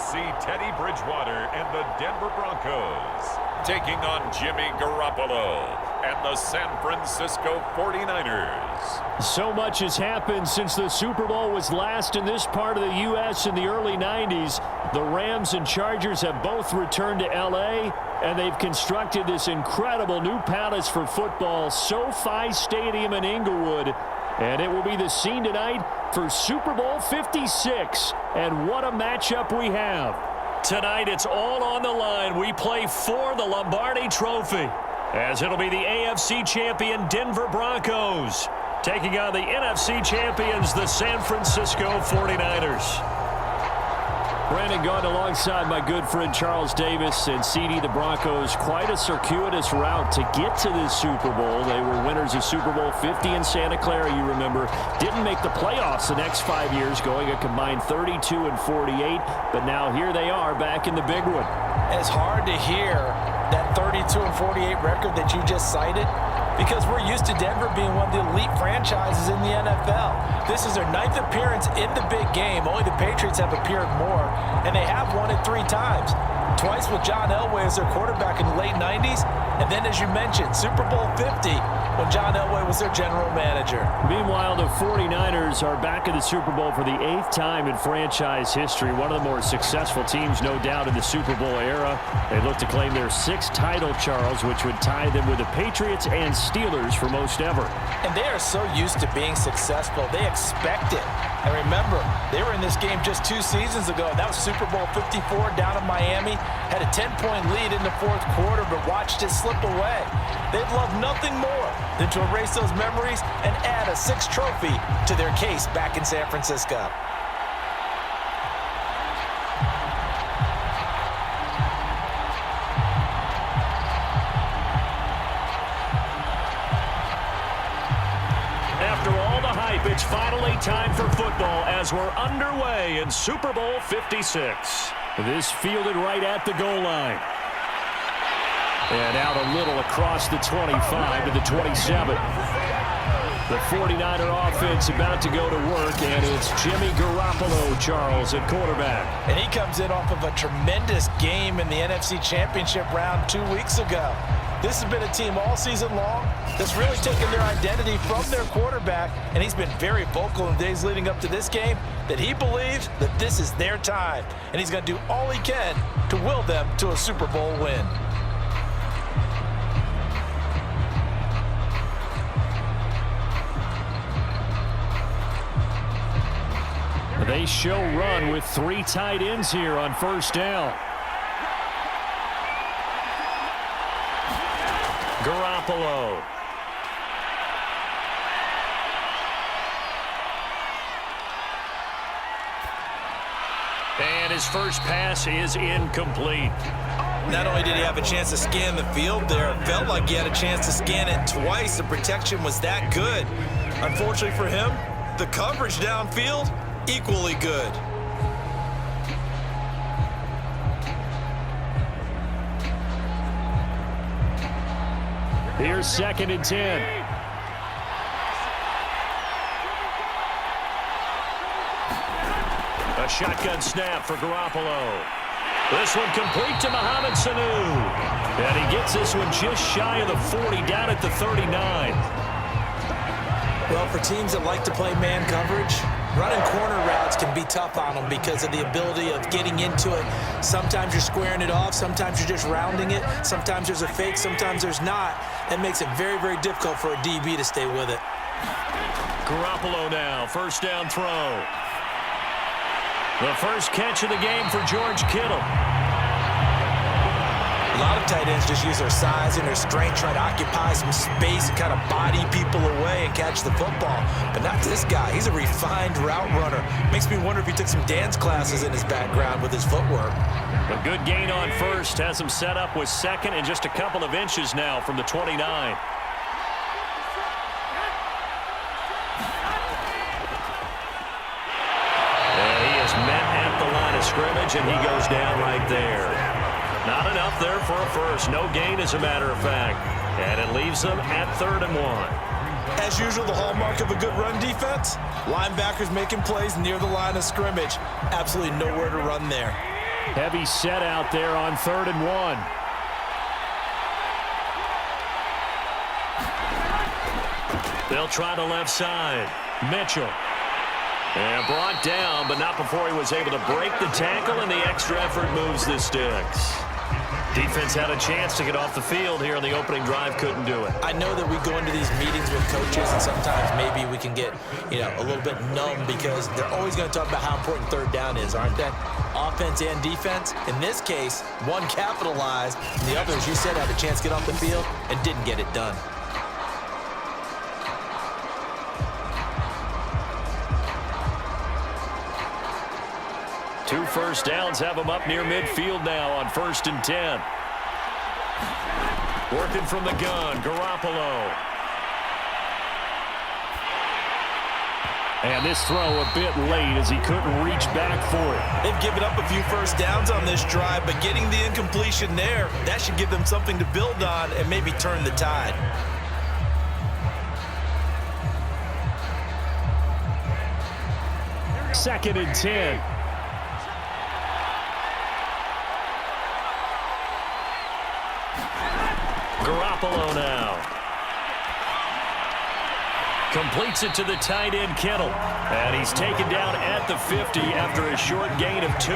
see Teddy Bridgewater and the Denver Broncos taking on Jimmy Garoppolo and the San Francisco 49ers. So much has happened since the Super Bowl was last in this part of the U.S. in the early 90s. The Rams and Chargers have both returned to L.A., and they've constructed this incredible new palace for football, SoFi Stadium in Inglewood. And it will be the scene tonight for Super Bowl 56. And what a matchup we have. Tonight, it's all on the line. We play for the Lombardi Trophy, as it'll be the AFC champion Denver Broncos taking on the NFC champions, the San Francisco 49ers. Brandon Gaudin alongside my good friend Charles Davis and CD. The Broncos, quite a circuitous route to get to this Super Bowl. They were winners of Super Bowl 50 in Santa Clara, you remember. Didn't make the playoffs the next 5 years, going a combined 32-48. But now here they are back in the big one. It's hard to hear that 32-48 record that you just cited, because we're used to Denver being one of the elite franchises in the NFL. This is their 9th appearance in the big game. Only the Patriots have appeared more, and they have won it 3 times. Twice with John Elway as their quarterback in the late 90s, and then, as you mentioned, Super Bowl 50 when John Elway was their general manager. Meanwhile, the 49ers are back in the Super Bowl for the 8th time in franchise history. One of the more successful teams, no doubt, in the Super Bowl era. They look to claim their 6th title, Charles, which would tie them with the Patriots and Steelers for most ever. And they are so used to being successful. They expect it. And remember, they were in this game just 2 seasons ago. That was Super Bowl 54 down in Miami. Had a 10-point lead in the 4th quarter, but watched it slip away. They'd love nothing more than to erase those memories and add a 6th trophy to their case back in San Francisco. After all the hype, it's finally time for football as we're underway in Super Bowl 56. This fielded right at the goal line. And out a little across the 25 to the 27. The 49er offense about to go to work, and it's Jimmy Garoppolo, Charles, at quarterback. And he comes in off of a tremendous game in the NFC Championship round 2 weeks ago. This has been a team all season long that's really taken their identity from their quarterback, and he's been very vocal in the days leading up to this game that he believes that this is their time, and he's going to do all he can to will them to a Super Bowl win. They show run with 3 tight ends here on first down. Garoppolo. And his first pass is incomplete. Not only did he have a chance to scan the field there, it felt like he had a chance to scan it twice. The protection was that good. Unfortunately for him, the coverage downfield, equally good. Here's 2nd and 10. A shotgun snap for Garoppolo. This one complete to Mohamed Sanu. And he gets this one just shy of the 40, down at the 39. Well, for teams that like to play man coverage, running corner routes can be tough on them because of the ability of getting into it. Sometimes you're squaring it off. Sometimes you're just rounding it. Sometimes there's a fake. Sometimes there's not. That makes it very, very difficult for a DB to stay with it. Garoppolo now, first down throw. The first catch of the game for George Kittle. A lot of tight ends just use their size and their strength, try to occupy some space and kind of body people away and catch the football. But not this guy. He's a refined route runner. Makes me wonder if he took some dance classes in his background with his footwork. A good gain on first has him set up with 2nd and just a couple of inches now from the 29. And he is met at the line of scrimmage, and he goes down right there. Not enough there for a first. No gain, as a matter of fact. And it leaves them at 3rd and 1. As usual, the hallmark of a good run defense, linebackers making plays near the line of scrimmage. Absolutely nowhere to run there. Heavy set out there on 3rd and 1. They'll try the left side. Mitchell. And brought down, but not before he was able to break the tackle, and the extra effort moves the sticks. Defense had a chance to get off the field here on the opening drive, couldn't do it. I know that we go into these meetings with coaches, and sometimes maybe we can get, a little bit numb because they're always going to talk about how important 3rd down is, aren't they? Offense and defense. In this case, one capitalized, and the other, as you said, had a chance to get off the field and didn't get it done. Two first downs have them up near midfield now on 1st and 10. Working from the gun, Garoppolo. And this throw a bit late as he couldn't reach back for it. They've given up a few first downs on this drive, but getting the incompletion there, that should give them something to build on and maybe turn the tide. Second and 10. Garoppolo now. Completes it to the tight end, Kittle. And he's taken down at the 50 after a short gain of 2.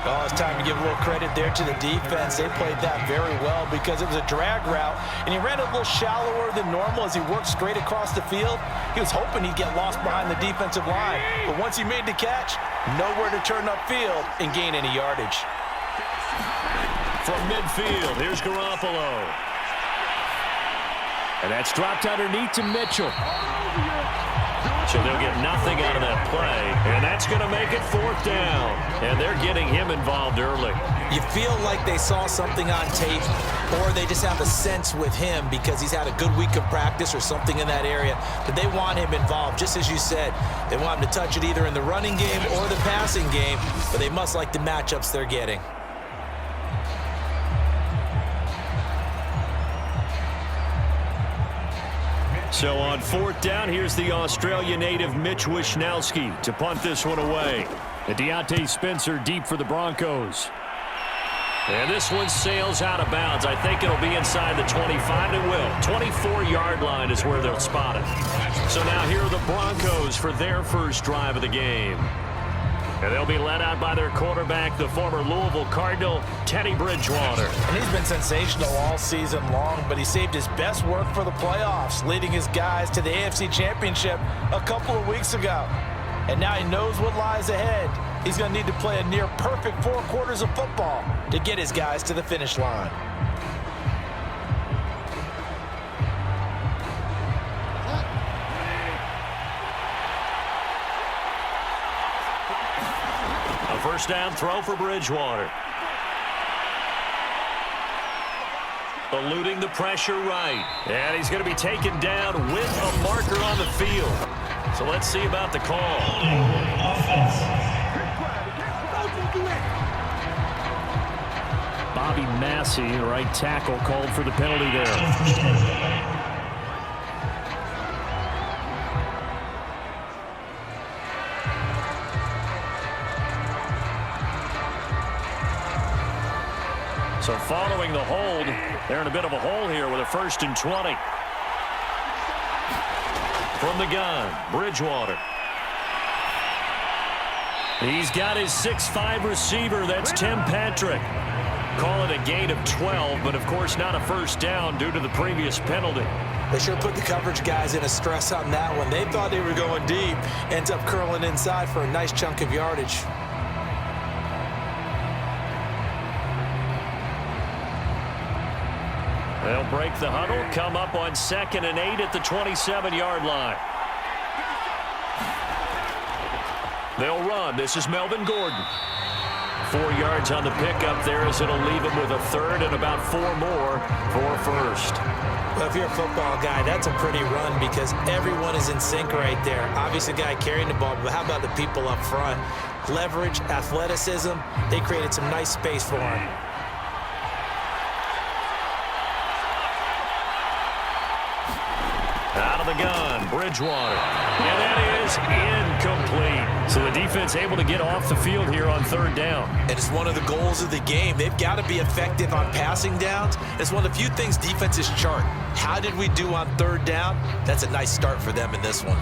Oh, it's time to give a little credit there to the defense. They played that very well because it was a drag route, and he ran a little shallower than normal as he worked straight across the field. He was hoping he'd get lost behind the defensive line, but once he made the catch, nowhere to turn upfield and gain any yardage. From midfield, here's Garoppolo. And that's dropped underneath to Mitchell. So they'll get nothing out of that play, and that's going to make it 4th down. And they're getting him involved early. You feel like they saw something on tape, or they just have a sense with him because he's had a good week of practice or something in that area, but they want him involved. Just as you said, they want him to touch it either in the running game or the passing game, but they must like the matchups they're getting. So on 4th down, here's the Australia native Mitch Wishnowsky to punt this one away. And Deontay Spencer deep for the Broncos. And this one sails out of bounds. I think it'll be inside the 25. It will. 24-yard line is where they'll spot it. So now here are the Broncos for their first drive of the game. And they'll be led out by their quarterback, the former Louisville Cardinal, Teddy Bridgewater. And he's been sensational all season long, but he saved his best work for the playoffs, leading his guys to the AFC Championship a couple of weeks ago. And now he knows what lies ahead. He's going to need to play a near-perfect 4 quarters of football to get his guys to the finish line. First down throw for Bridgewater. Eluding the pressure right. And he's going to be taken down with a marker on the field. So let's see about the call. Bobby Massey, the right tackle, called for the penalty there. So following the hold, they're in a bit of a hole here with a 1st and 20. From the gun, Bridgewater. He's got his 6'5" receiver, that's Tim Patrick. Call it a gain of 12, but of course not a first down due to the previous penalty. They sure put the coverage guys in a stress on that one. They thought they were going deep, ends up curling inside for a nice chunk of yardage. They'll break the huddle, come up on 2nd and 8 at the 27-yard line. They'll run. This is Melvin Gordon. 4 yards on the pickup there as it'll leave him with a 3rd and about 4 more for a 1st. Well, if you're a football guy, that's a pretty run because everyone is in sync right there. Obviously, the guy carrying the ball, but how about the people up front? Leverage, athleticism, they created some nice space for him. Out of the gun, Bridgewater. And that is incomplete. So the defense able to get off the field here on third down. And it's one of the goals of the game. They've got to be effective on passing downs. It's one of the few things defenses chart. How did we do on third down? That's a nice start for them in this one.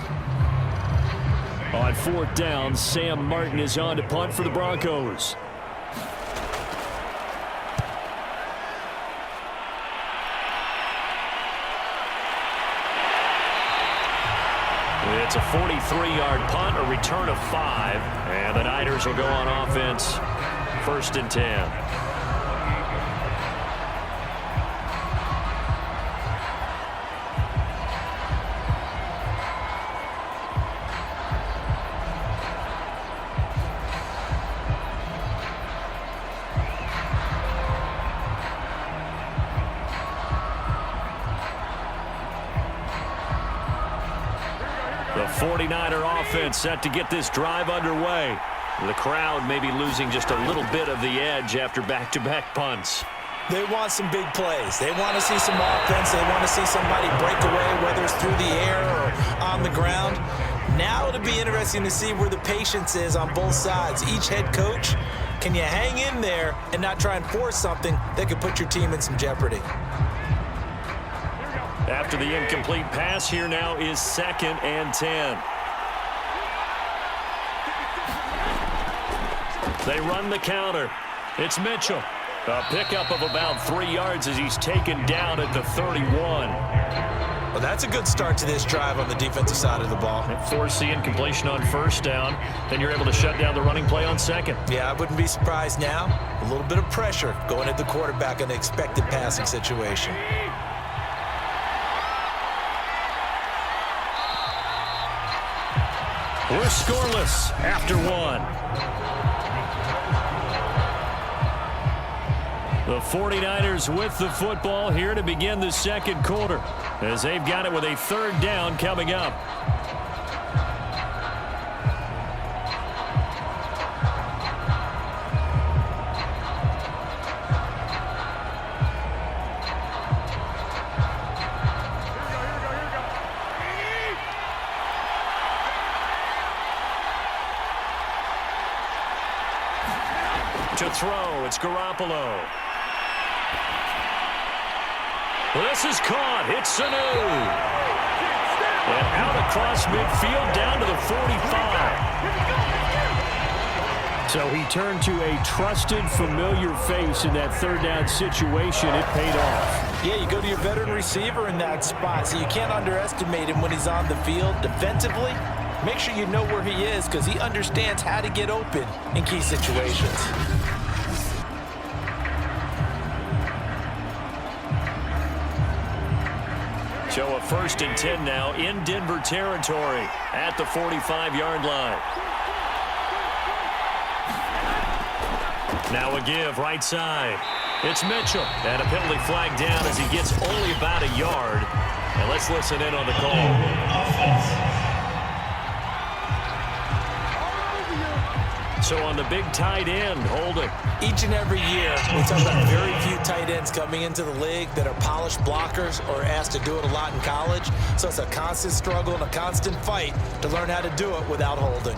On fourth down, Sam Martin is on to punt for the Broncos. It's a 43-yard punt, a return of 5, and the Niners will go on offense, 1st and 10. The 49er offense set to get this drive underway. The crowd may be losing just a little bit of the edge after back-to-back punts. They want some big plays. They want to see some offense. They want to see somebody break away, whether it's through the air or on the ground. Now it'll be interesting to see where the patience is on both sides. Each head coach, can you hang in there and not try and force something that could put your team in some jeopardy? After the incomplete pass, here now is 2nd and 10. They run the counter. It's Mitchell. A pickup of about 3 yards as he's taken down at the 31. Well, that's a good start to this drive on the defensive side of the ball. Force the incompletion on first down. Then you're able to shut down the running play on second. Yeah, I wouldn't be surprised now. A little bit of pressure going at the quarterback in an expected passing situation. We're scoreless after 1. The 49ers with the football here to begin the second quarter as they've got it with a 3rd down coming up. To throw, it's Garoppolo. This is caught. It's Sanu. And out across midfield down to the 45. So he turned to a trusted, familiar face in that 3rd down situation. It paid off. Yeah, you go to your veteran receiver in that spot, so you can't underestimate him when he's on the field defensively. Make sure you know where he is because he understands how to get open in key situations. So a 1st and 10 now in Denver territory at the 45-yard line. Now a give right side. It's Mitchell. And a penalty flag down as he gets only about a yard. And let's listen in on the call. So on the big tight end, holding. Each and every year, we talk about very few tight ends coming into the league that are polished blockers or asked to do it a lot in college. So it's a constant struggle and a constant fight to learn how to do it without holding.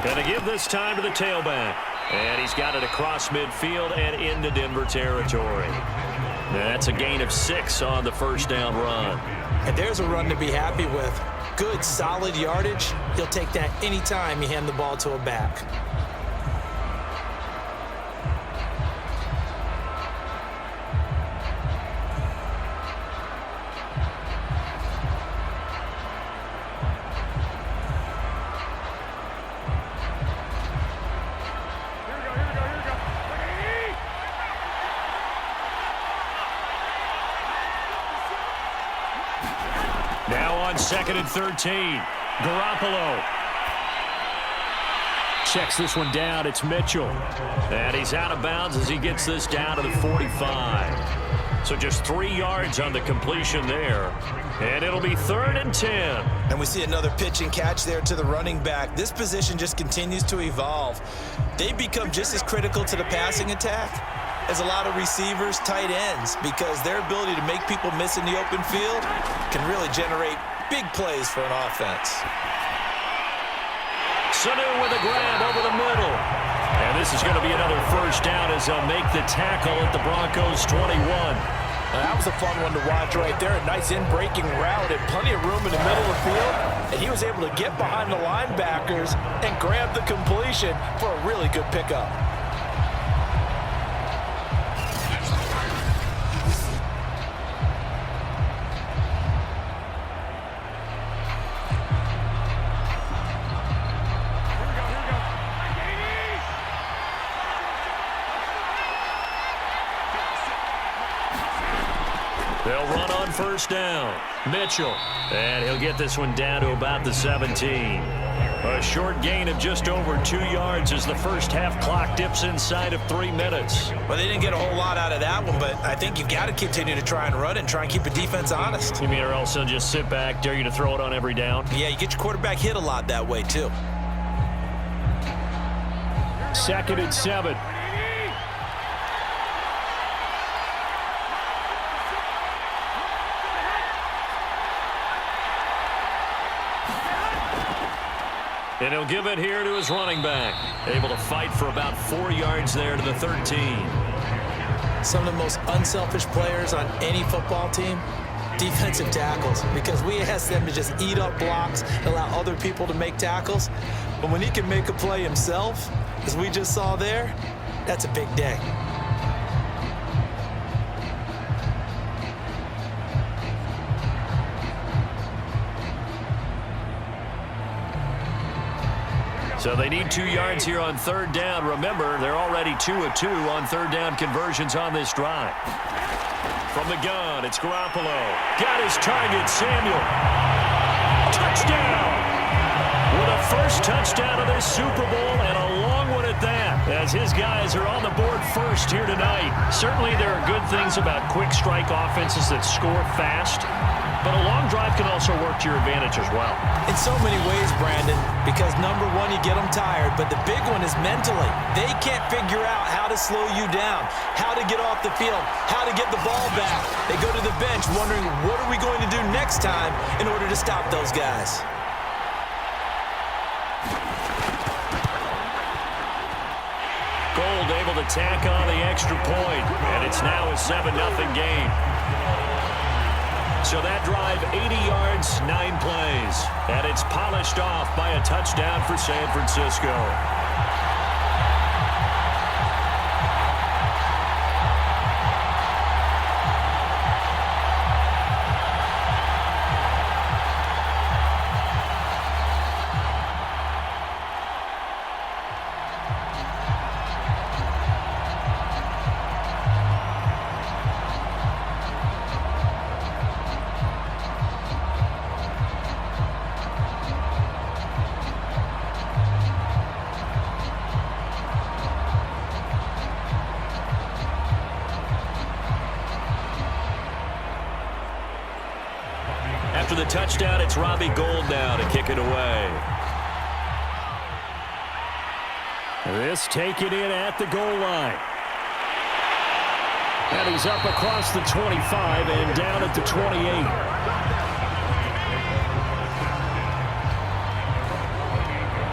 Going to give this time to the tailback. And he's got it across midfield and into Denver territory. That's a gain of 6 on the 1st down run. And there's a run to be happy with. Good, solid yardage. He'll take that anytime you hand the ball to a back. Now on 2nd and 13. Garoppolo checks this one down. It's Mitchell. And he's out of bounds as he gets this down to the 45. So just 3 yards on the completion there. And it'll be 3rd and 10. And we see another pitch and catch there to the running back. This position just continues to evolve. They become just as critical to the passing attack is a lot of receivers, tight ends, because their ability to make people miss in the open field can really generate big plays for an offense. Sanu with a grab over the middle. And this is going to be another first down as they'll make the tackle at the Broncos 21. That was a fun one to watch right there. A nice in-breaking route and plenty of room in the middle of the field. And he was able to get behind the linebackers and grab the completion for a really good pickup. They'll run on first down. Mitchell. And he'll get this one down to about the 17. A short gain of just over 2 yards as the first half clock dips inside of 3 minutes. Well, they didn't get a whole lot out of that one, but I think you've got to continue to try and run and try and keep the defense honest. You mean or else they'll just sit back, dare you to throw it on every down? Yeah, you get your quarterback hit a lot that way, too. 2nd and 7. And he'll give it here to his running back. Able to fight for about 4 yards there to the 13. Some of the most unselfish players on any football team, defensive tackles, because we ask them to just eat up blocks, allow other people to make tackles. But when he can make a play himself, as we just saw there, that's a big day. So they need 2 yards here on 3rd down. Remember, they're already 2 of 2 on 3rd down conversions on this drive. From the gun, it's Garoppolo. Got his target, Samuel. Touchdown! With a first touchdown of this Super Bowl, and a long one at that, as his guys are on the board first here tonight. Certainly there are good things about quick strike offenses that score fast, but a long drive can also work to your advantage as well. In so many ways, Brandon, because number one, you get them tired, but the big one is mentally. They can't figure out how to slow you down, how to get off the field, how to get the ball back. They go to the bench wondering, what are we going to do next time in order to stop those guys? Gold able to tack on the extra point, and it's now a 7-0 game. So that drive, 80 yards, 9 plays. And it's polished off by a touchdown for San Francisco. After the touchdown, it's Robbie Gould now to kick it away. This taken in at the goal line. And he's up across the 25 and down at the 28.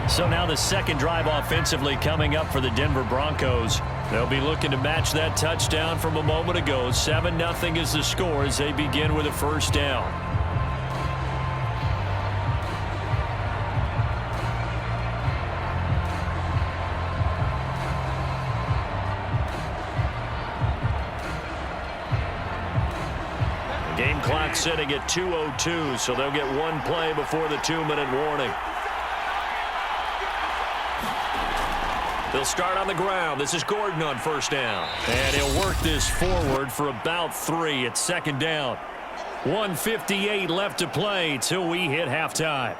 So now the second drive offensively coming up for the Denver Broncos. They'll be looking to match that touchdown from a moment ago. 7-0 is the score as they begin with a first down. Game clock sitting at 2:02, so they'll get one play before the 2-minute warning. They'll start on the ground. This is Gordon on first down. And he'll work this forward for about 3 at 2nd down. 1:58 left to play till we hit halftime.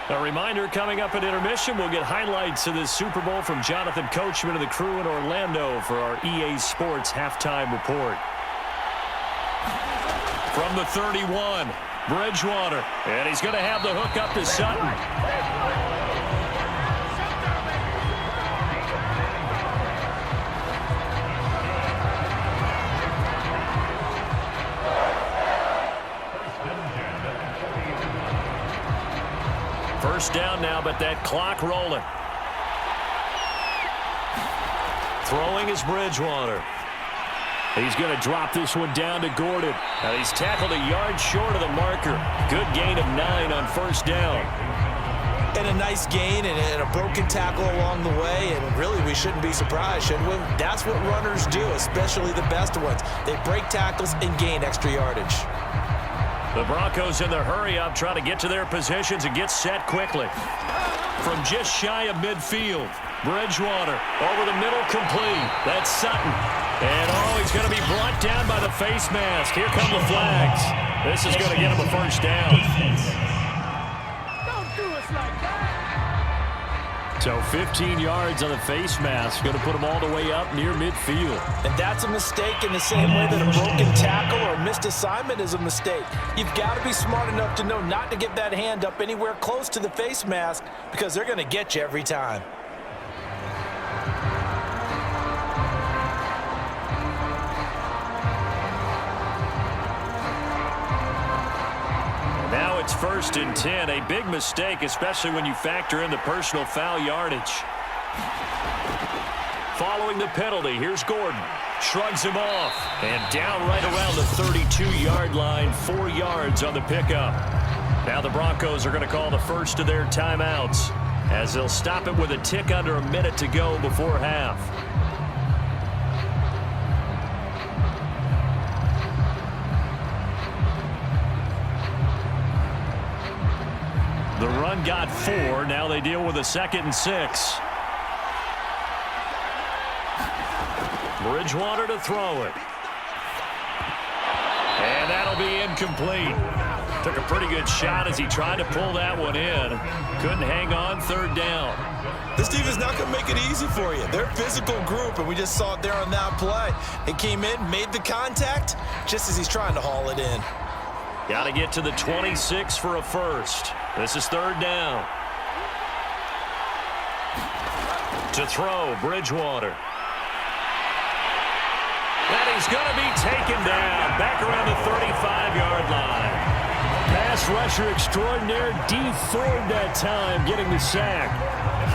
A reminder, coming up at intermission, we'll get highlights of this Super Bowl from Jonathan Coachman and the crew in Orlando for our EA Sports halftime report. From the 31, Bridgewater, and he's going to have the hook up to Sutton. First down now, but that clock rolling. Throwing is Bridgewater. He's going to drop this one down to Gordon. Now he's tackled a yard short of the marker. Good gain of 9 on first down. And a nice gain and a broken tackle along the way, and really we shouldn't be surprised, should we? That's what runners do, especially the best ones. They break tackles and gain extra yardage. The Broncos in the hurry-up trying to get to their positions and get set quickly. From just shy of midfield, Bridgewater over the middle, complete. That's Sutton. And, he's going to be brought down by the face mask. Here come the flags. This is going to get him a first down. Don't do us like that. So 15 yards on the face mask. Going to put him all the way up near midfield. And that's a mistake in the same way that a broken tackle or a missed assignment is a mistake. You've got to be smart enough to know not to get that hand up anywhere close to the face mask because they're going to get you every time. Now it's 1st and 10. A big mistake, especially when you factor in the personal foul yardage. Following the penalty, here's Gordon. Shrugs him off. And down right around the 32-yard line. 4 yards on the pickup. Now the Broncos are going to call the first of their timeouts, as they'll stop it with a tick under a minute to go before half. The run got 4. Now they deal with a 2nd and 6. Bridgewater to throw it. And that'll be incomplete. Took a pretty good shot as he tried to pull that one in. Couldn't hang on. 3rd down. This team is not going to make it easy for you. They're a physical group, and we just saw it there on that play. It came in, made the contact, just as he's trying to haul it in. Got to get to the 26 for a first. This is 3rd down. To throw, Bridgewater. And he's going to be taken down back around the 35-yard line. Pass rusher extraordinaire, D Ford that time getting the sack.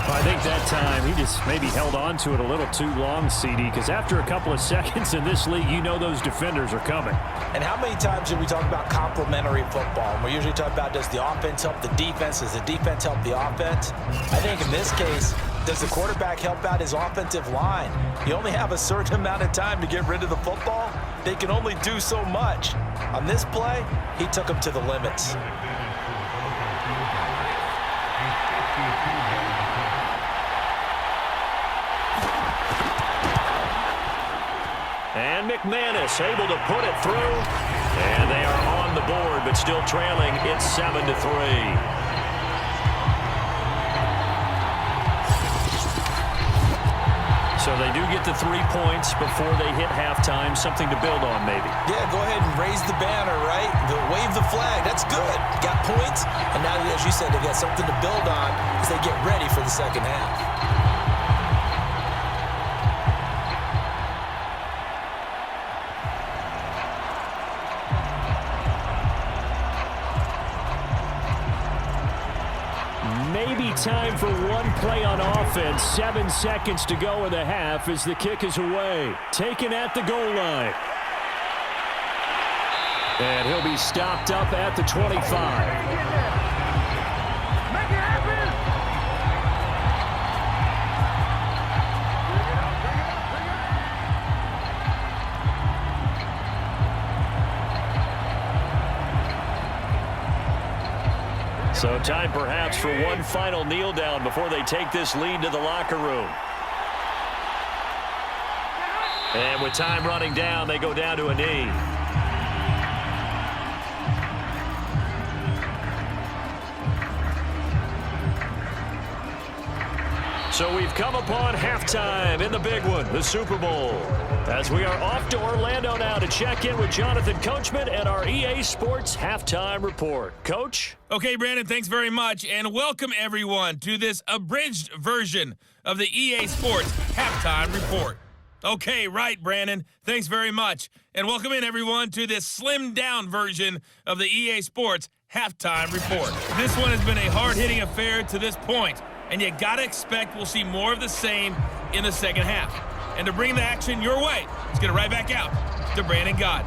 I think that time he just maybe held on to it a little too long, CD, because after a couple of seconds in this league, you know those defenders are coming. And how many times did we talk about complementary football? And we usually talk about, does the offense help the defense? Does the defense help the offense? I think in this case, does the quarterback help out his offensive line? You only have a certain amount of time to get rid of the football. They can only do so much. On this play, he took him to the limits. And McManus able to put it through. And they are on the board, but still trailing. It's 7-3. So they do get the 3 points before they hit halftime. Something to build on, maybe. Yeah, go ahead and raise the banner, right? Wave the flag. That's good. Got points. And now, as you said, they got something to build on as they get ready for the second half. Maybe time for one play on offense. 7 seconds to go in the half as the kick is away. Taken at the goal line. And he'll be stopped up at the 25. So time perhaps for one final kneel down before they take this lead to the locker room. And with time running down, they go down to a knee. So we've come upon halftime in the big one, the Super Bowl. As we are off to Orlando now to check in with Jonathan Coachman and our EA Sports Halftime Report. Coach? Okay, Brandon, thanks very much, and welcome everyone to this abridged version of the EA Sports Halftime Report. Okay, right, Brandon, thanks very much, and welcome in everyone to this slimmed-down version of the EA Sports Halftime Report. This one has been a hard-hitting affair to this point, and you gotta expect we'll see more of the same in the second half. And to bring the action your way, let's get it right back out to Brandon Gott.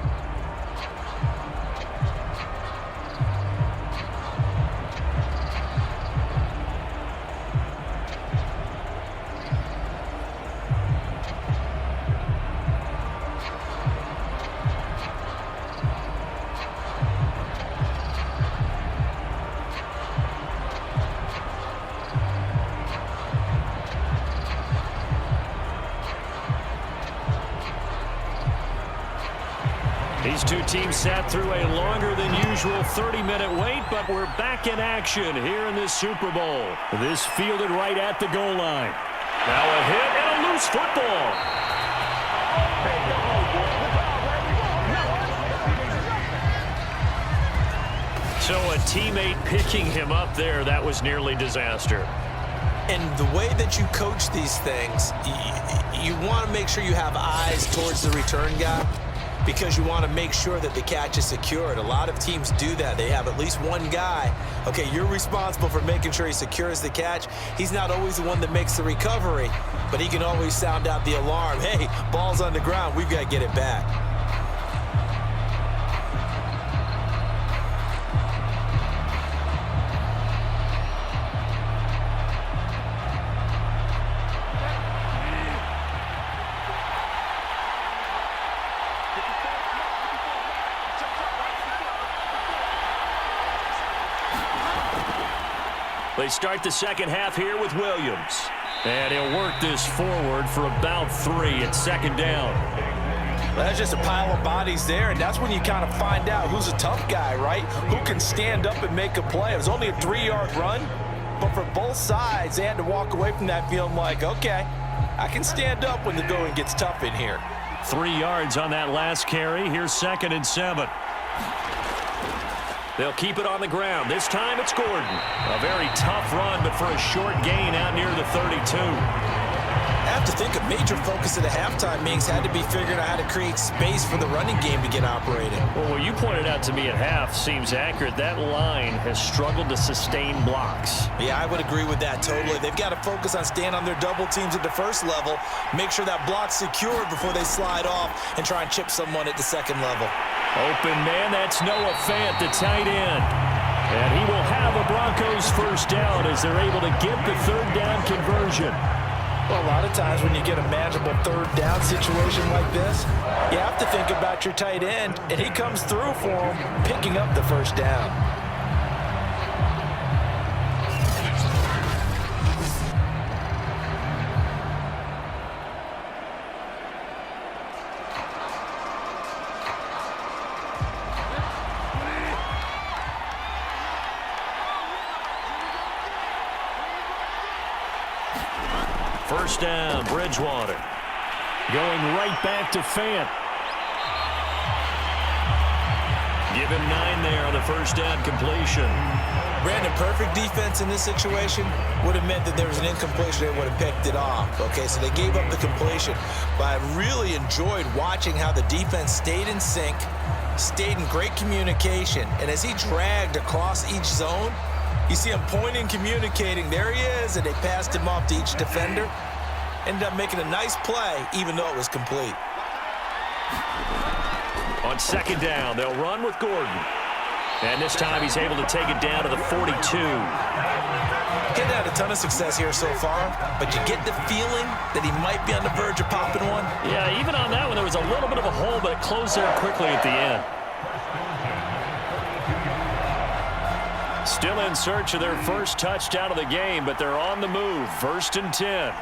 These two teams sat through a longer than usual 30-minute wait, but we're back in action here in this Super Bowl. This fielded right at the goal line. Now a hit and a loose football. So a teammate picking him up there, that was nearly disaster. And the way that you coach these things, you want to make sure you have eyes towards the return guy, because you want to make sure that the catch is secured. A lot of teams do that. They have at least one guy. Okay, you're responsible for making sure he secures the catch. He's not always the one that makes the recovery, but he can always sound out the alarm. Hey, ball's on the ground. We've got to get it back. They start the second half here with Williams. And he'll work this forward for about 3 at second down. Well, that's just a pile of bodies there, and that's when you kind of find out who's a tough guy, right? Who can stand up and make a play. It was only a 3-yard run, but for both sides, they had to walk away from that feeling like, okay, I can stand up when the going gets tough in here. 3 yards on that last carry. Here's 2nd and 7. They'll keep it on the ground. This time it's Gordon. A very tough run, but for a short gain out near the 32. I have to think a major focus of the halftime meetings had to be figuring out how to create space for the running game to get operating. Well, what you pointed out to me at half seems accurate. That line has struggled to sustain blocks. Yeah, I would agree with that totally. They've got to focus on staying on their double teams at the first level, make sure that block's secured before they slide off and try and chip someone at the second level. Open man, that's Noah Fant, the tight end. And he will have a Broncos first down as they're able to get the third down conversion. Well, a lot of times when you get a manageable third down situation like this, you have to think about your tight end, and he comes through for him, picking up the first down. First down, Bridgewater. Going right back to Fant. Give him 9 there on the first down completion. Brandon, perfect defense in this situation would have meant that there was an incompletion. They would have picked it off. Okay, so they gave up the completion. But I really enjoyed watching how the defense stayed in sync, stayed in great communication. And as he dragged across each zone, you see him pointing, communicating. There he is, and they passed him off to each defender. Ended up making a nice play, even though it was complete. On second down, they'll run with Gordon. And this time he's able to take it down to the 42. He's had a ton of success here so far, but you get the feeling that he might be on the verge of popping one. Yeah, even on that one, there was a little bit of a hole, but it closed there quickly at the end. Still in search of their first touchdown of the game, but they're on the move. 1st and 10.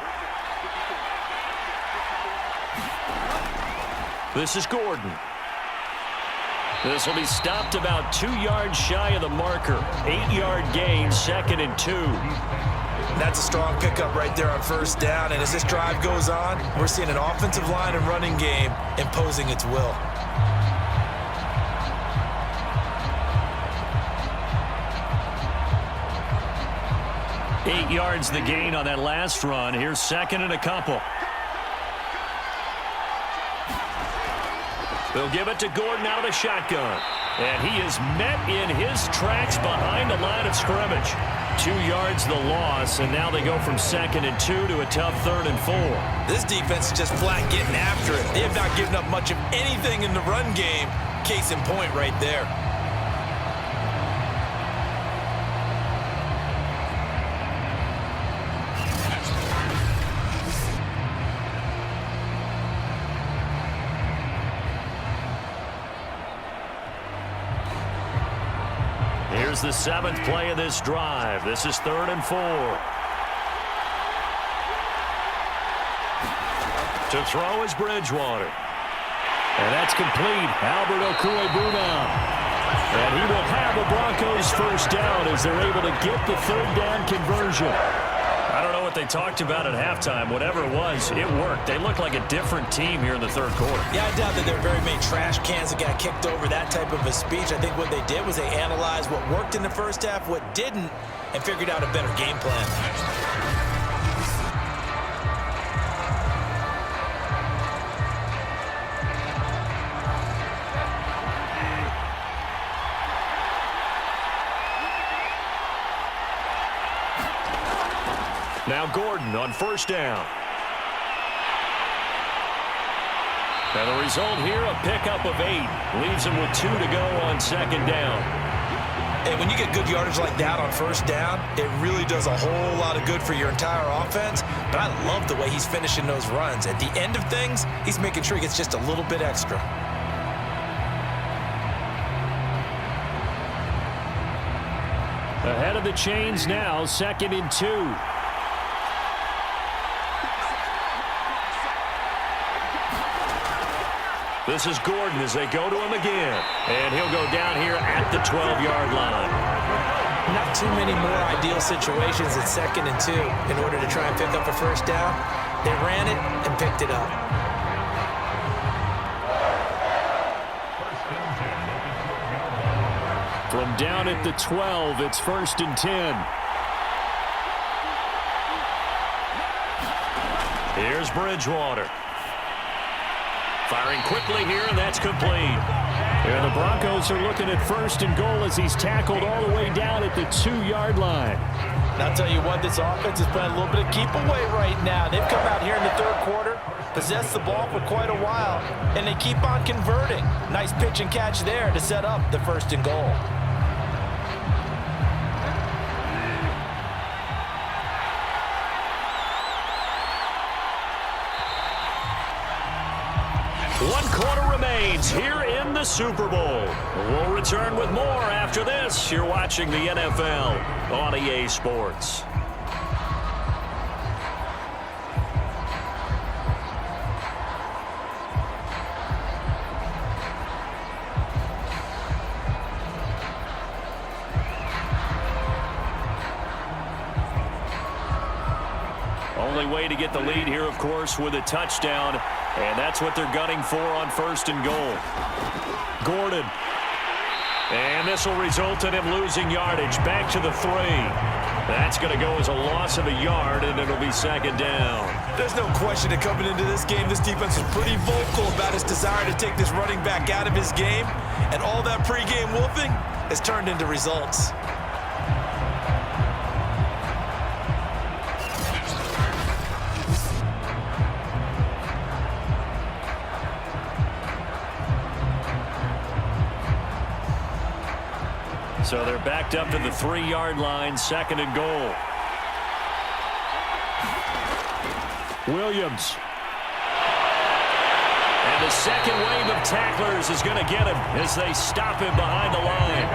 This is Gordon. This will be stopped about 2 yards shy of the marker. 8-yard gain, 2nd and 2. And that's a strong pickup right there on first down. And as this drive goes on, we're seeing an offensive line and running game imposing its will. Eight yards the gain on that last run. Here's second and a couple. They'll give it to Gordon out of the shotgun. And he is met in his tracks behind the line of scrimmage. 2 yards the loss, and now they go from 2nd and 2 to a tough 3rd and 4. This defense is just flat getting after it. They have not given up much of anything in the run game. Case in point right there. Here's the 7th play of this drive. This is 3rd and 4. To throw is Bridgewater. And that's complete. Albert Okwuegbunam. And he will have a Broncos first down as they're able to get the 3rd down conversion. I don't know what they talked about at halftime. Whatever it was, it worked. They look like a different team here in the 3rd quarter. Yeah, I doubt that there are very many trash cans that got kicked over, that type of a speech. I think what they did was they analyzed what worked in the first half, what didn't, and figured out a better game plan. Now Gordon on first down. And the result here, a pickup of 8. Leaves him with 2 to go on 2nd down. And when you get good yardage like that on first down, it really does a whole lot of good for your entire offense. But I love the way he's finishing those runs. At the end of things, he's making sure he gets just a little bit extra. Ahead of the chains now, 2nd and 2. This is Gordon as they go to him again. And he'll go down here at the 12-yard line. Not too many more ideal situations at 2nd and 2 in order to try and pick up a first down. They ran it and picked it up. From down at the 12, it's 1st and 10. Here's Bridgewater. Firing quickly here, and that's complete. And the Broncos are looking at 1st and goal as he's tackled all the way down at the 2-yard line. And I'll tell you what, this offense is playing a little bit of keep away right now. They've come out here in the 3rd quarter, possessed the ball for quite a while, and they keep on converting. Nice pitch and catch there to set up the 1st and goal. One quarter remains here in the Super Bowl. We'll return with more after this. You're watching the NFL on EA Sports. Only way to get the lead here, of course, with a touchdown. And that's what they're gunning for on 1st and goal. Gordon. And this will result in him losing yardage. Back to the 3. That's going to go as a loss of a yard, and it'll be 2nd down. There's no question that coming into this game, this defense is pretty vocal about his desire to take this running back out of his game. And all that pregame wolfing has turned into results. So they're backed up to the 3-yard line, 2nd and goal. Williams. And the second wave of tacklers is going to get him as they stop him behind the line.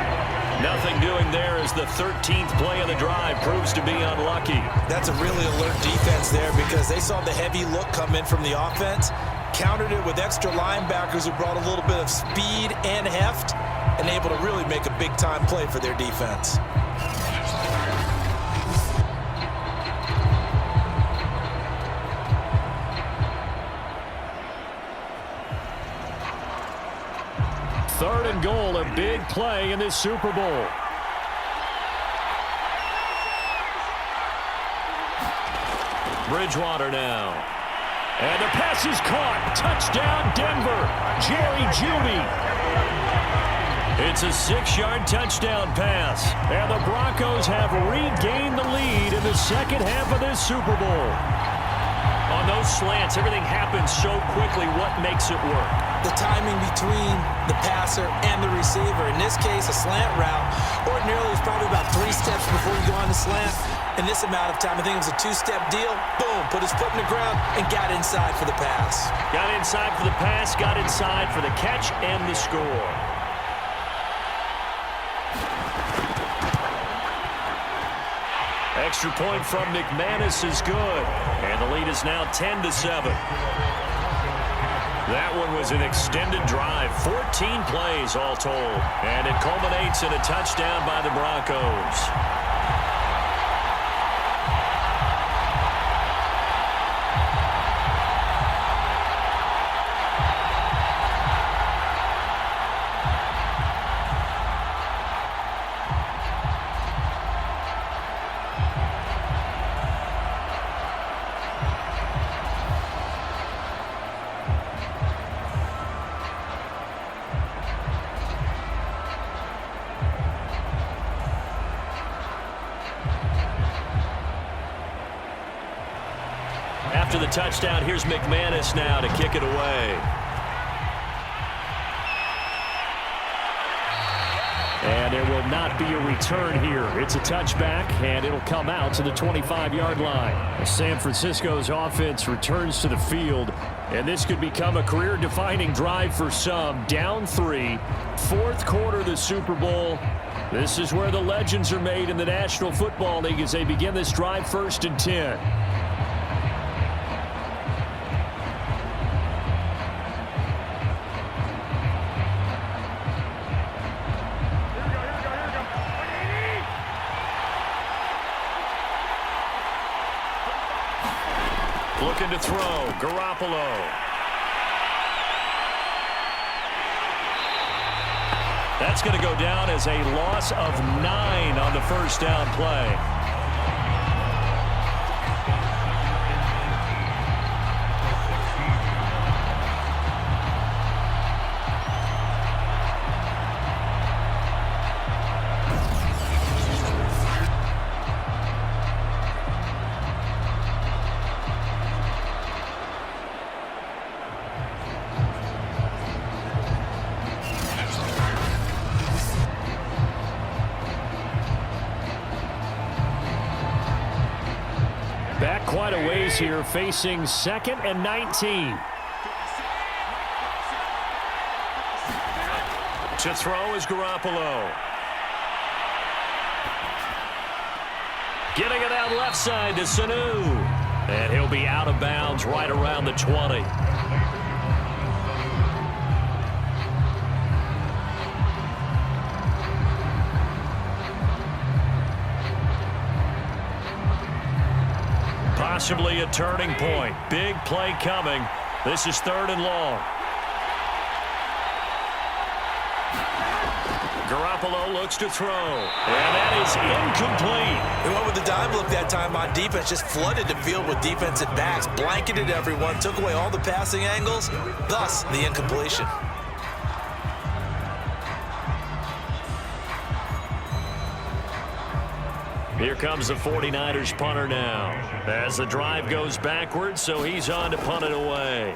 Nothing doing there as the 13th play of the drive proves to be unlucky. That's a really alert defense there because they saw the heavy look come in from the offense, countered it with extra linebackers who brought a little bit of speed and heft, and able to really make a big-time play for their defense. 3rd and goal, a big play in this Super Bowl. Bridgewater now. And the pass is caught. Touchdown, Denver. Jerry Jeudy. It's a 6-yard touchdown pass. And the Broncos have regained the lead in the second half of this Super Bowl. On those slants, everything happens so quickly. What makes it work? The timing between the passer and the receiver. In this case, a slant route. Ordinarily, it's probably about 3 steps before you go on the slant. In this amount of time, I think it was a 2-step deal. Boom, put his foot in the ground and got inside for the pass. Got inside for the pass, got inside for the catch and the score. Extra point from McManus is good. And the lead is now 10-7. That one was an extended drive, 14 plays all told. And it culminates in a touchdown by the Broncos. After the touchdown, here's McManus now to kick it away. And there will not be a return here. It's a touchback, and it'll come out to the 25-yard line. San Francisco's offense returns to the field, and this could become a career-defining drive for some. Down 3, 4th quarter of the Super Bowl. This is where the legends are made in the National Football League as they begin this drive 1st and 10. Looking to throw, Garoppolo. That's going to go down as a loss of 9 on the first down play. Back quite a ways here, facing 2nd and 19. To throw is Garoppolo. Getting it out left side to Sanu. And he'll be out of bounds right around the 20. Possibly a turning point. Big play coming. This is 3rd and long. Garoppolo looks to throw. And that is incomplete. They went with the dime look that time on defense. Just flooded the field with defensive backs. Blanketed everyone. Took away all the passing angles. Thus, the incompletion. Here comes the 49ers punter now. As the drive goes backwards, so he's on to punt it away.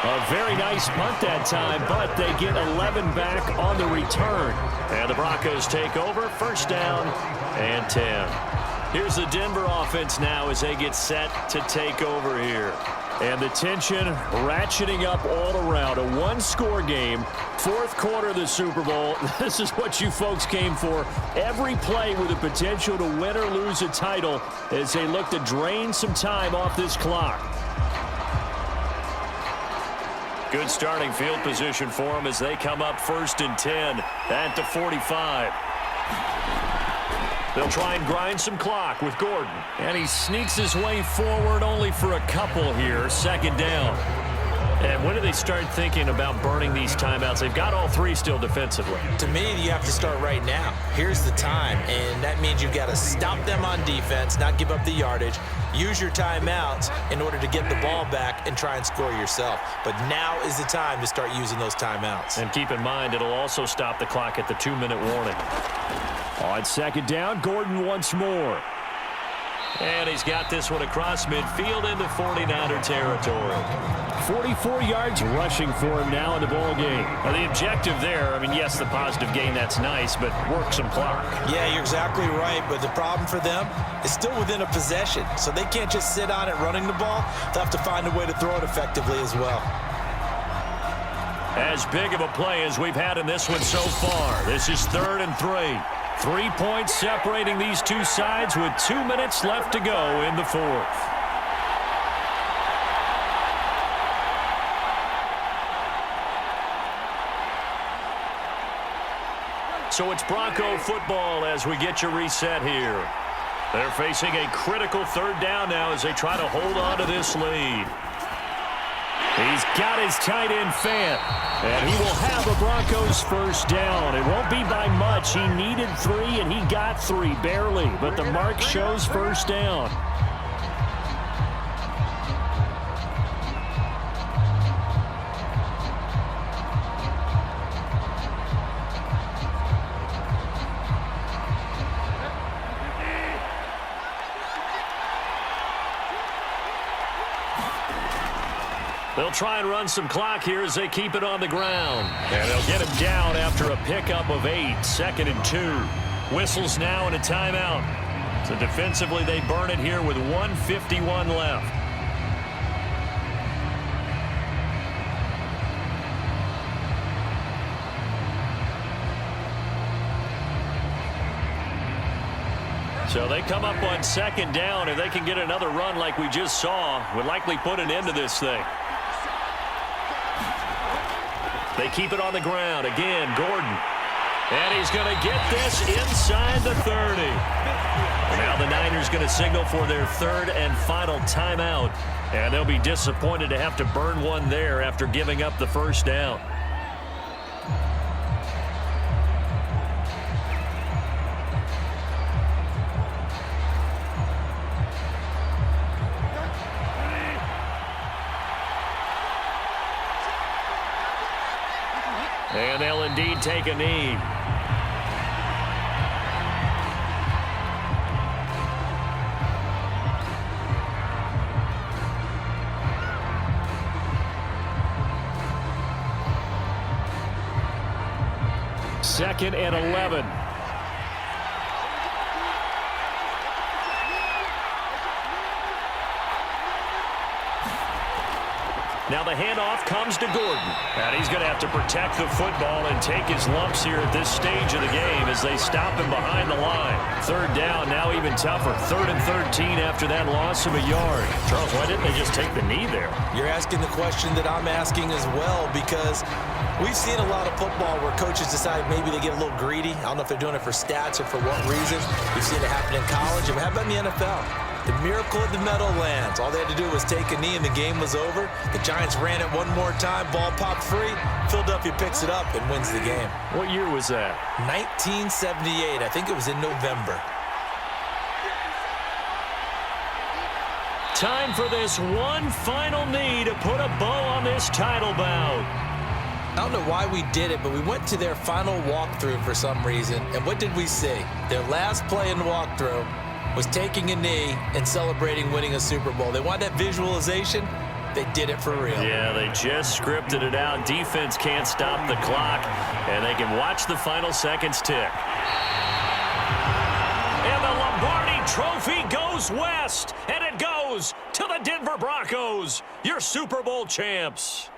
A very nice punt that time, but they get 11 back on the return. And the Broncos take over, 1st down and 10. Here's the Denver offense now as they get set to take over here. And the tension ratcheting up all around. A 1-score game, 4th quarter of the Super Bowl. This is what you folks came for. Every play with the potential to win or lose a title as they look to drain some time off this clock. Good starting field position for them as they come up 1st and 10 at the 45. They'll try and grind some clock with Gordon. And he sneaks his way forward only for a couple here. Second down. And when do they start thinking about burning these timeouts? They've got all three still defensively. To me, you have to start right now. Here's the time, and that means you've got to stop them on defense, not give up the yardage, use your timeouts in order to get the ball back and try and score yourself. But now is the time to start using those timeouts. And keep in mind, it'll also stop the clock at the 2-minute warning. On second down, Gordon once more. And he's got this one across midfield into 49er territory. 44 yards rushing for him now in the ball game. Now the objective there, I mean, yes, the positive gain, that's nice, but work some clock. Yeah, you're exactly right, but the problem for them is still within a possession, so they can't just sit on it running the ball. They'll have to find a way to throw it effectively as well. As big of a play as we've had in this one so far. This is 3rd and 3. 3 points separating these two sides with 2 minutes left to go in the 4th. So it's Bronco football as we get you reset here. They're facing a critical 3rd down now as they try to hold on to this lead. He's got his tight end Fant, and he will have a Broncos first down. It won't be by much. He needed 3, and he got 3, barely. But the mark shows first down. They'll try and run some clock here as they keep it on the ground. And they'll get him down after a pickup of 8, 2nd and 2. Whistles now and a timeout. So defensively, they burn it here with 1:51 left. So they come up on 2nd down. If they can get another run like we just saw, would likely put an end to this thing. They keep it on the ground. Again, Gordon. And he's going to get this inside the 30. And now the Niners going to signal for their 3rd and final timeout. And they'll be disappointed to have to burn one there after giving up the first down. And they'll indeed take a knee. Second and 11. Now the handoff comes to Gordon. And he's going to have to protect the football and take his lumps here at this stage of the game as they stop him behind the line. 3rd down, now even tougher. 3rd and 13 after that loss of a yard. Charles, why didn't they just take the knee there? You're asking the question that I'm asking as well, because we've seen a lot of football where coaches decide maybe they get a little greedy. I don't know if they're doing it for stats or for what reason. We've seen it happen in college. How about in the NFL? The miracle of the Meadowlands. All they had to do was take a knee and the game was over. The Giants ran it one more time. Ball popped free. Philadelphia picks it up and wins the game. What year was that? 1978. I think it was in November. Time for this one final knee to put a bow on this title bout. I don't know why we did it, but we went to their final walkthrough for some reason. And what did we see? Their last play in the walkthrough was taking a knee and celebrating winning a Super Bowl. They want that visualization. They did it for real. Yeah, they just scripted it out. Defense can't stop the clock, and they can watch the final seconds tick. And the Lombardi Trophy goes west, and it goes to the Denver Broncos, your Super Bowl champs.